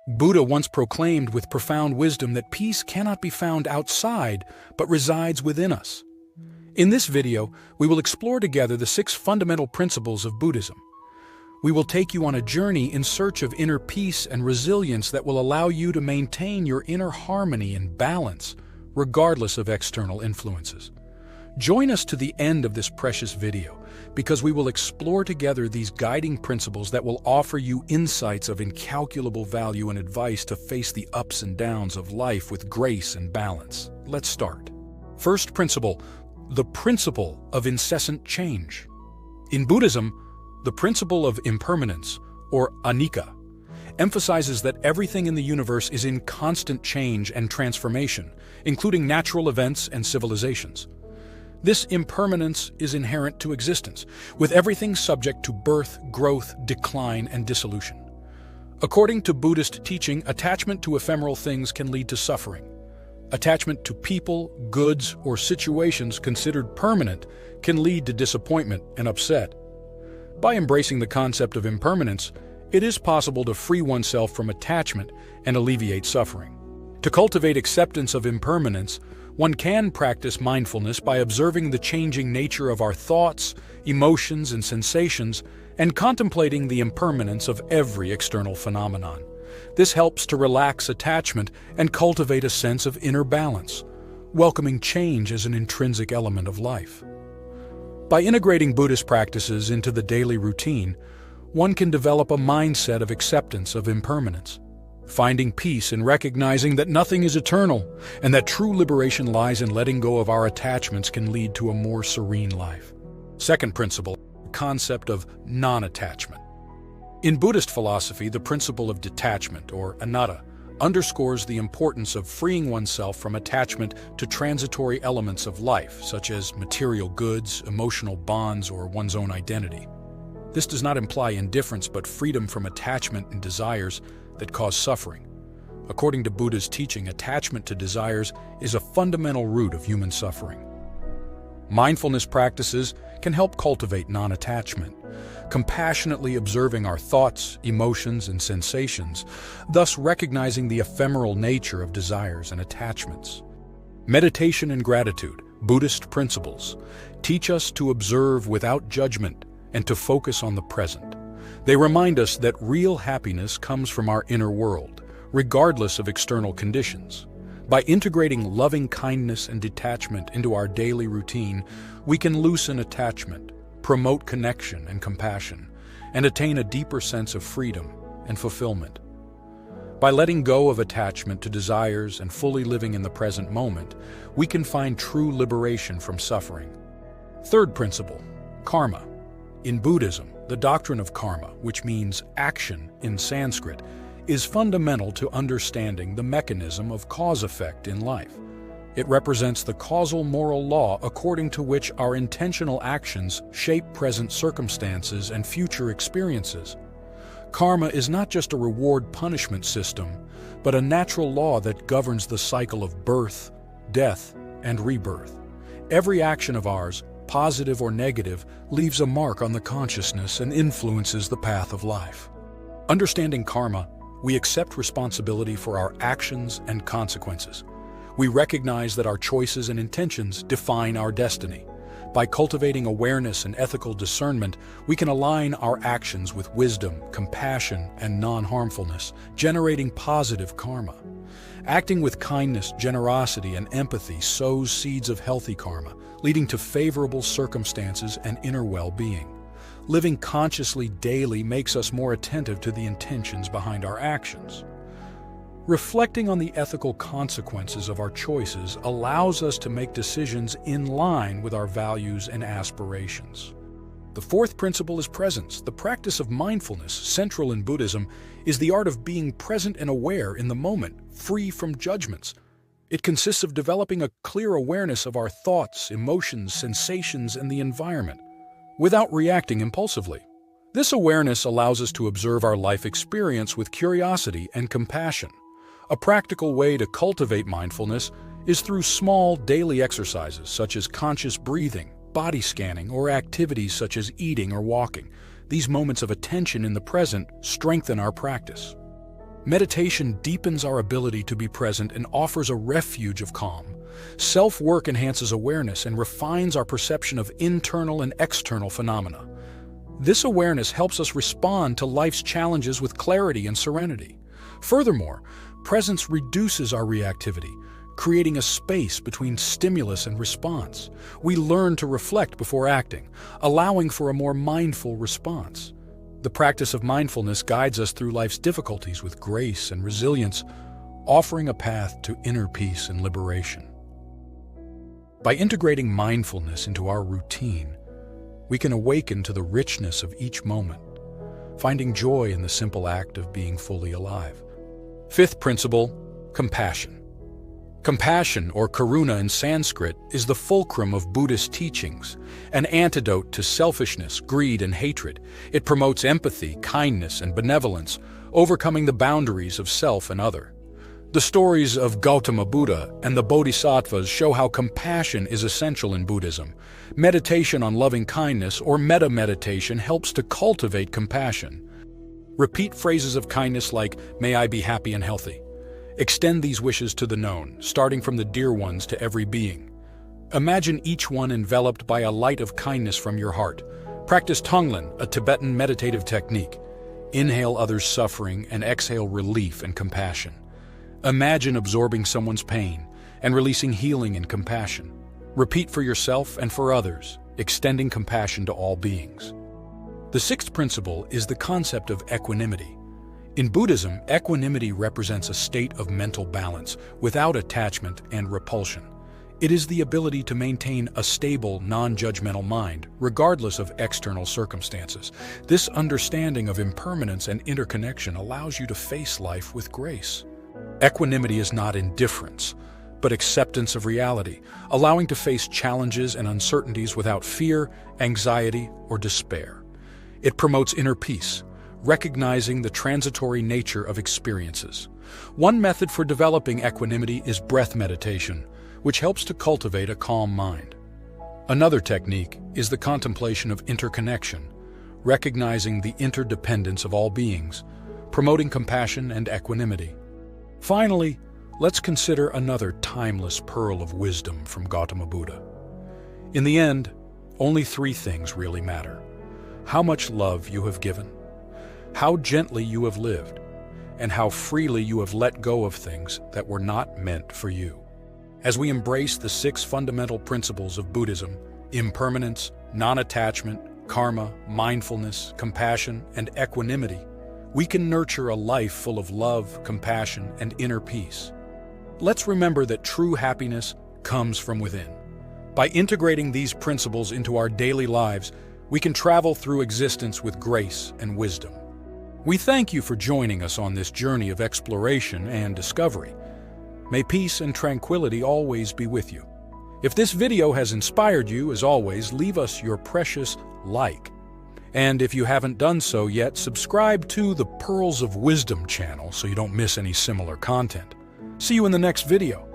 Buddha once proclaimed with profound wisdom that peace cannot be found outside, but resides within us. In this video, we will explore together the 6 fundamental principles of Buddhism. We will take you on a journey in search of inner peace and resilience that will allow you to maintain your inner harmony and balance, regardless of external influences. Join us to the end of this precious video, because we will explore together these guiding principles that will offer you insights of incalculable value and advice to face the ups and downs of life with grace and balance. Let's start. First principle, the principle of incessant change. In Buddhism, the principle of impermanence, or anicca, emphasizes that everything in the universe is in constant change and transformation, including natural events and civilizations. This impermanence is inherent to existence, with everything subject to birth, growth, decline, and dissolution. According to Buddhist teaching, attachment to ephemeral things can lead to suffering. Attachment to people, goods, or situations considered permanent can lead to disappointment and upset. By embracing the concept of impermanence, it is possible to free oneself from attachment and alleviate suffering. To cultivate acceptance of impermanence, one can practice mindfulness by observing the changing nature of our thoughts, emotions, and sensations, and contemplating the impermanence of every external phenomenon. This helps to relax attachment and cultivate a sense of inner balance, welcoming change as an intrinsic element of life. By integrating Buddhist practices into the daily routine, one can develop a mindset of acceptance of impermanence, finding peace in recognizing that nothing is eternal and that true liberation lies in letting go of our attachments can lead to a more serene life. Second principle, the concept of non-attachment. In Buddhist philosophy, the principle of detachment, or anatta, underscores the importance of freeing oneself from attachment to transitory elements of life, such as material goods, emotional bonds, or one's own identity. This does not imply indifference, but freedom from attachment and desires that cause suffering. According to Buddha's teaching, attachment to desires is a fundamental root of human suffering. Mindfulness practices can help cultivate non-attachment, compassionately observing our thoughts, emotions, and sensations, thus recognizing the ephemeral nature of desires and attachments. Meditation and gratitude, Buddhist principles, teach us to observe without judgment and to focus on the present. They remind us that real happiness comes from our inner world, regardless of external conditions. By integrating loving kindness and detachment into our daily routine, we can loosen attachment, promote connection and compassion, and attain a deeper sense of freedom and fulfillment. By letting go of attachment to desires and fully living in the present moment, we can find true liberation from suffering. Third principle, karma. In Buddhism, the doctrine of karma, which means action in Sanskrit, is fundamental to understanding the mechanism of cause-effect in life. It represents the causal moral law according to which our intentional actions shape present circumstances and future experiences. Karma is not just a reward-punishment system, but a natural law that governs the cycle of birth, death, and rebirth. Every action of ours, positive or negative, leaves a mark on the consciousness and influences the path of life. Understanding karma, we accept responsibility for our actions and consequences. We recognize that our choices and intentions define our destiny. By cultivating awareness and ethical discernment, we can align our actions with wisdom, compassion, and non-harmfulness, generating positive karma. Acting with kindness, generosity, and empathy sows seeds of healthy karma, leading to favorable circumstances and inner well-being. Living consciously daily makes us more attentive to the intentions behind our actions. Reflecting on the ethical consequences of our choices allows us to make decisions in line with our values and aspirations. The fourth principle is presence. The practice of mindfulness, central in Buddhism, is the art of being present and aware in the moment, free from judgments. It consists of developing a clear awareness of our thoughts, emotions, sensations, and the environment, without reacting impulsively. This awareness allows us to observe our life experience with curiosity and compassion. A practical way to cultivate mindfulness is through small daily exercises such as conscious breathing, body scanning, or activities such as eating or walking. These moments of attention in the present strengthen our practice. Meditation deepens our ability to be present and offers a refuge of calm. Self-work enhances awareness and refines our perception of internal and external phenomena. This awareness helps us respond to life's challenges with clarity and serenity. Furthermore, presence reduces our reactivity, creating a space between stimulus and response. We learn to reflect before acting, allowing for a more mindful response. The practice of mindfulness guides us through life's difficulties with grace and resilience, offering a path to inner peace and liberation. By integrating mindfulness into our routine, we can awaken to the richness of each moment, finding joy in the simple act of being fully alive. Fifth principle, compassion. Compassion, or karuna in Sanskrit, is the fulcrum of Buddhist teachings, an antidote to selfishness, greed, and hatred. It promotes empathy, kindness, and benevolence, overcoming the boundaries of self and other. The stories of Gautama Buddha and the Bodhisattvas show how compassion is essential in Buddhism. Meditation on loving kindness, or metta meditation, helps to cultivate compassion. Repeat phrases of kindness like, "May I be happy and healthy." Extend these wishes to the known, starting from the dear ones to every being. Imagine each one enveloped by a light of kindness from your heart. Practice Tonglen, a Tibetan meditative technique. Inhale others' suffering and exhale relief and compassion. Imagine absorbing someone's pain and releasing healing and compassion. Repeat for yourself and for others, extending compassion to all beings. The sixth principle is the concept of equanimity. In Buddhism, equanimity represents a state of mental balance without attachment and repulsion. It is the ability to maintain a stable, non-judgmental mind, regardless of external circumstances. This understanding of impermanence and interconnection allows you to face life with grace. Equanimity is not indifference, but acceptance of reality, allowing to face challenges and uncertainties without fear, anxiety, or despair. It promotes inner peace, recognizing the transitory nature of experiences. One method for developing equanimity is breath meditation, which helps to cultivate a calm mind. Another technique is the contemplation of interconnection, recognizing the interdependence of all beings, promoting compassion and equanimity. Finally, let's consider another timeless pearl of wisdom from Gautama Buddha. In the end, only three things really matter: how much love you have given, how gently you have lived, and how freely you have let go of things that were not meant for you. As we embrace the six fundamental principles of Buddhism, impermanence, non-attachment, karma, mindfulness, compassion, and equanimity, we can nurture a life full of love, compassion, and inner peace. Let's remember that true happiness comes from within. By integrating these principles into our daily lives, we can travel through existence with grace and wisdom. We thank you for joining us on this journey of exploration and discovery. May peace and tranquility always be with you. If this video has inspired you, as always, leave us your precious like. And if you haven't done so yet, subscribe to the Pearls of Wisdom channel so you don't miss any similar content. See you in the next video.